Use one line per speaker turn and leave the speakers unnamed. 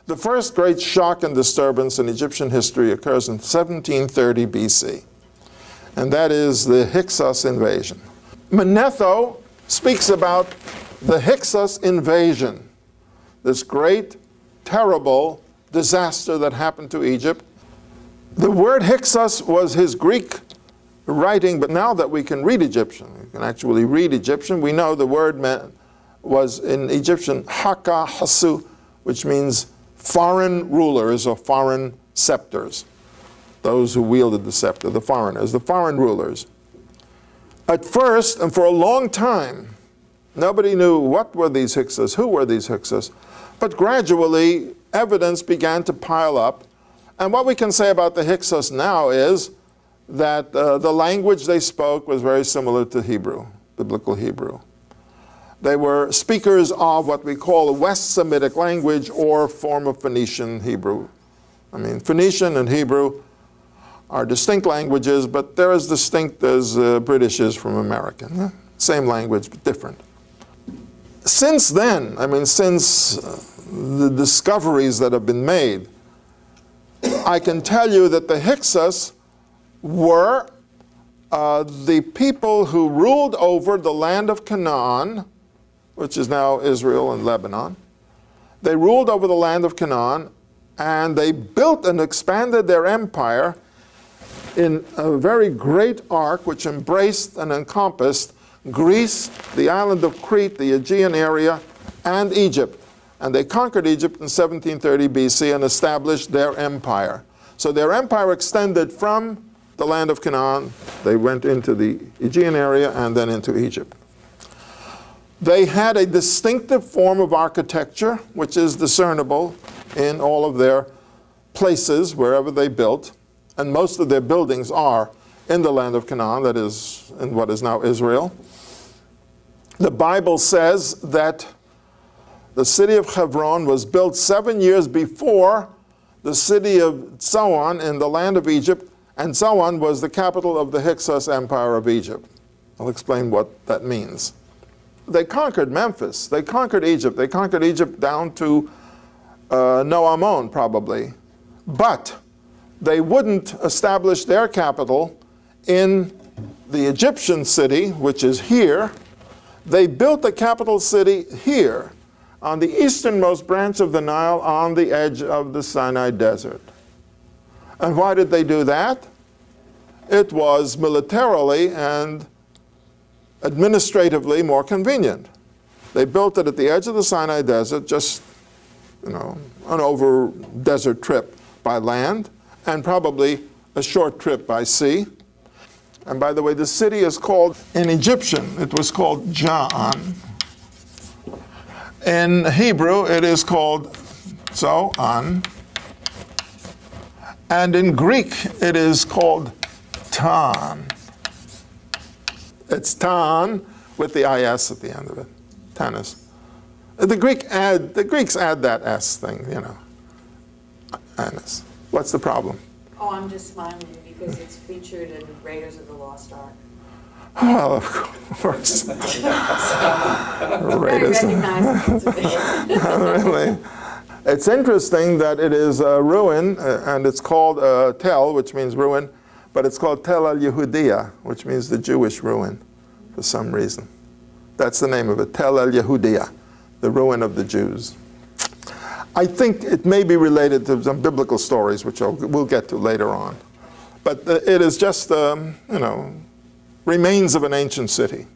The first great shock and disturbance in Egyptian history occurs in 1730 BC, and that is the Hyksos invasion. Manetho speaks about the Hyksos invasion, this great, terrible disaster that happened to Egypt. The word Hyksos was his Greek writing, but now that we can read Egyptian, we can actually read Egyptian, we know the word was in Egyptian haka hasu, which means foreign rulers or foreign scepters. Those who wielded the scepter, the foreigners, the foreign rulers. At first, and for a long time, nobody knew what were these Hyksos, who were these Hyksos. But gradually, evidence began to pile up. And what we can say about the Hyksos now is that the language they spoke was very similar to Hebrew, biblical Hebrew. They were speakers of what we call a West Semitic language or form of Phoenician Hebrew. I mean, Phoenician and Hebrew are distinct languages, but they're as distinct as British is from American. Same language, but different. Since then, I mean, since the discoveries that have been made, I can tell you that the Hyksos were the people who ruled over the land of Canaan, which is now Israel and Lebanon. They ruled over the land of Canaan, and they built and expanded their empire in a very great arc which embraced and encompassed Greece, the island of Crete, the Aegean area, and Egypt. And they conquered Egypt in 1730 BC and established their empire. So their empire extended from the land of Canaan. They went into the Aegean area and then into Egypt. They had a distinctive form of architecture, which is discernible in all of their places, wherever they built. And most of their buildings are in the land of Canaan, that is, in what is now Israel. The Bible says that the city of Hebron was built 7 years before the city of Pt.1 in the land of Egypt, and Pt.1 was the capital of the Hyksos Empire of Egypt. I'll explain what that means. They conquered Memphis. They conquered Egypt. They conquered Egypt down to Noamon, probably. But they wouldn't establish their capital in the Egyptian city, which is here. They built the capital city here, on the easternmost branch of the Nile, on the edge of the Sinai Desert. And why did they do that? It was militarily and administratively more convenient. They built it at the edge of the Sinai Desert, just, an over desert trip by land, and probably a short trip by sea. And by the way, the city is called, in Egyptian, it was called Ja'an. In Hebrew, it is called Zo'an. And in Greek, it is called Tan. It's Tan with the IS at the end of it, Tanis. The Greeks add that S thing, Tanis. What's the problem?
Oh, I'm just smiling because it's featured in Raiders of the Lost Ark.
Well, of course.
Very recognizable to me.
Really. It's interesting that it is a ruin, and it's called Tel, which means ruin, but it's called Tel al-Yehudiya, which means the Jewish ruin, for some reason. That's the name of it, Tel al-Yehudiya, the ruin of the Jews. I think it may be related to some biblical stories, which we'll get to later on. But it is just, remains of an ancient city.